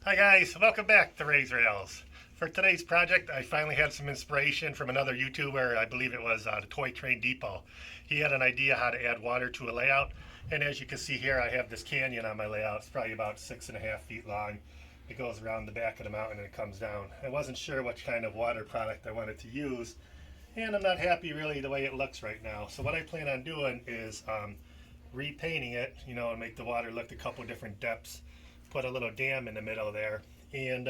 Hi guys, welcome back to Raise Rails. For today's project, I finally had some inspiration from another YouTuber. I believe it was the Toy Train Depot. He had an idea how to add water to a layout, and as you can see here, I have this canyon on my layout. It's probably about 6.5 feet long. It goes around the back of the mountain and it comes down. I wasn't sure what kind of water product I wanted to use, and I'm not happy really the way it looks right now. So what I plan on doing is repainting it, and make the water look a couple different depths, put a little dam in the middle there. And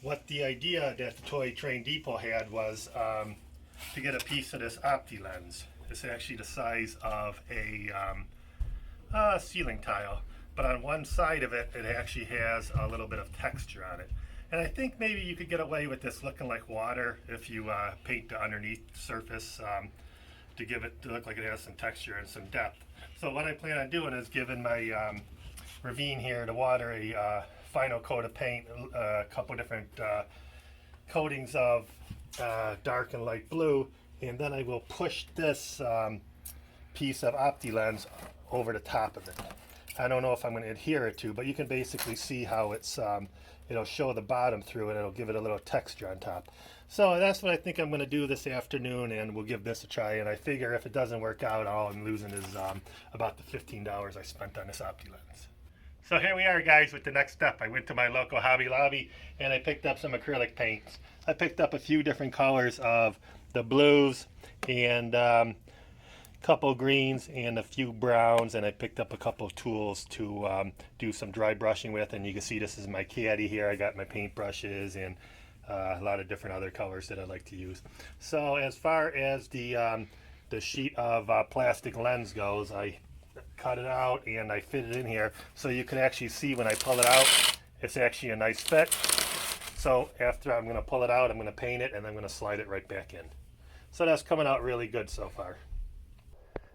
what the idea that the Toy Train Depot had was to get a piece of this Opti lens. It's actually the size of a ceiling tile, but on one side of it, it actually has a little bit of texture on it. And I think maybe you could get away with this looking like water if you paint the underneath surface to give it to look like it has some texture and some depth. So what I plan on doing is giving my ravine here to water a final coat of paint, a couple different coatings of dark and light blue, and then I will push this piece of OptiLens over the top of it. I don't know if I'm going to adhere it to, but you can basically see how it'll show the bottom through and it'll give it a little texture on top. So that's what I think I'm going to do this afternoon, and we'll give this a try. And I figure if it doesn't work out, all I'm losing is about the $15 I spent on this OptiLens. So here we are, guys, with the next step. I went to my local Hobby Lobby and I picked up some acrylic paints. I picked up a few different colors of the blues and couple greens and a few browns, and I picked up a couple of tools to do some dry brushing with. And you can see this is my caddy here. I got my paint brushes and a lot of different other colors that I like to use. So as far as the sheet of plastic lens goes, I cut it out and I fit it in here so you can actually see when I pull it out, it's actually a nice fit. So after I'm going to pull it out, I'm going to paint it and I'm going to slide it right back in. So that's coming out really good so far.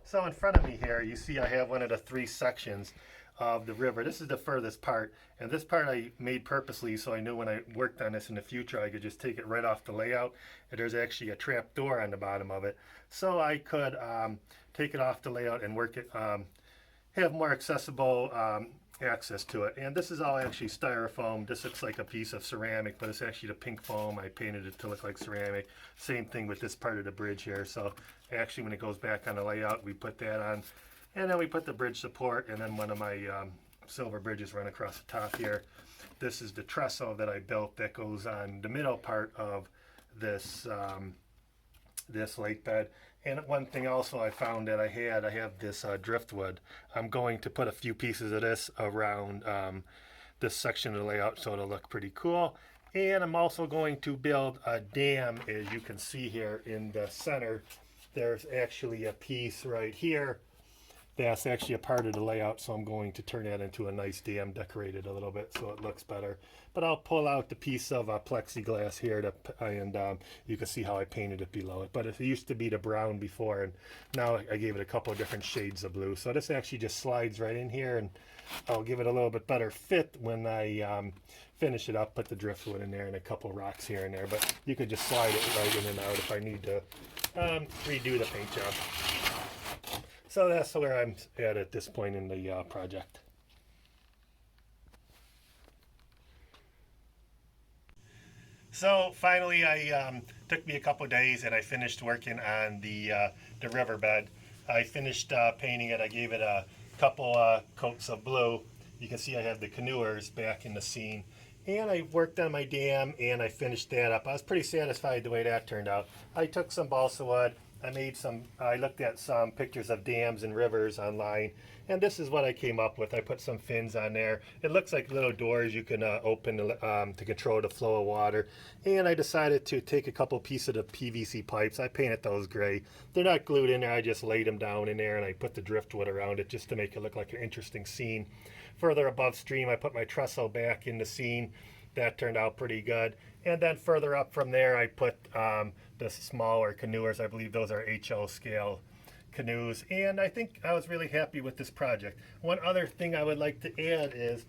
So in front of me here, you see I have one of the three sections of the river. This is the furthest part, and this part I made purposely so I knew when I worked on this in the future I could just take it right off the layout. And there's actually a trap door on the bottom of it, so I could take it off the layout and work it, have more accessible access to it. And this is all actually styrofoam. This looks like a piece of ceramic, but it's actually the pink foam. I painted it to look like ceramic. Same thing with this part of the bridge here. So actually when it goes back on the layout, we put that on. And then we put the bridge support, and then one of my silver bridges run across the top here. This is the trestle that I built that goes on the middle part of this this lake bed. And one thing also I found that I have this driftwood. I'm going to put a few pieces of this around this section of the layout so it'll look pretty cool. And I'm also going to build a dam, as you can see here in the center. There's actually a piece right here that's actually a part of the layout, so I'm going to turn that into a nice dam, decorated a little bit so it looks better. But I'll pull out the piece of plexiglass here and you can see how I painted it below it. But it used to be the brown before, and now I gave it a couple of different shades of blue. So this actually just slides right in here, and I'll give it a little bit better fit when I finish it up, put the driftwood in there and a couple rocks here and there. But you could just slide it right in and out if I need to redo the paint job. So that's where I'm at this point in the project. So finally, took me a couple days and I finished working on the riverbed. I finished painting it. I gave it a couple coats of blue. You can see I have the canoers back in the scene. And I worked on my dam and I finished that up. I was pretty satisfied the way that turned out. I took some balsa wood. I looked at some pictures of dams and rivers online, and this is what I came up with. I put some fins on there. It looks like little doors you can open to control the flow of water. And I decided to take a couple pieces of PVC pipes. I painted those gray. They're not glued in there. I just laid them down in there and I put the driftwood around it just to make it look like an interesting scene. Further above stream, I put my trestle back in the scene. That turned out pretty good. And then further up from there, I put the smaller canoers. I believe those are HO scale canoes. And I think I was really happy with this project. One other thing I would like to add is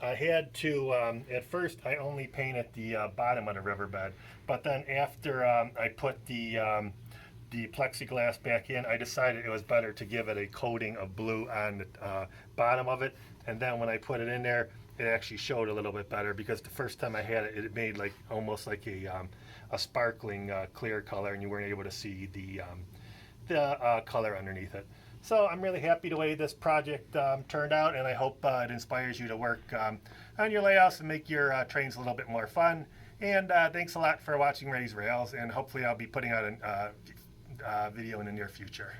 I had to, at first I only painted the bottom of the riverbed. But then after I put the plexiglass back in, I decided it was better to give it a coating of blue on the bottom of it. And then when I put it in there, it actually showed a little bit better, because the first time I had it, it made like almost like a sparkling clear color, and you weren't able to see the color underneath it. So I'm really happy the way this project turned out, and I hope it inspires you to work on your layouts and make your trains a little bit more fun. And thanks a lot for watching Raise Rails, and hopefully I'll be putting out a video in the near future.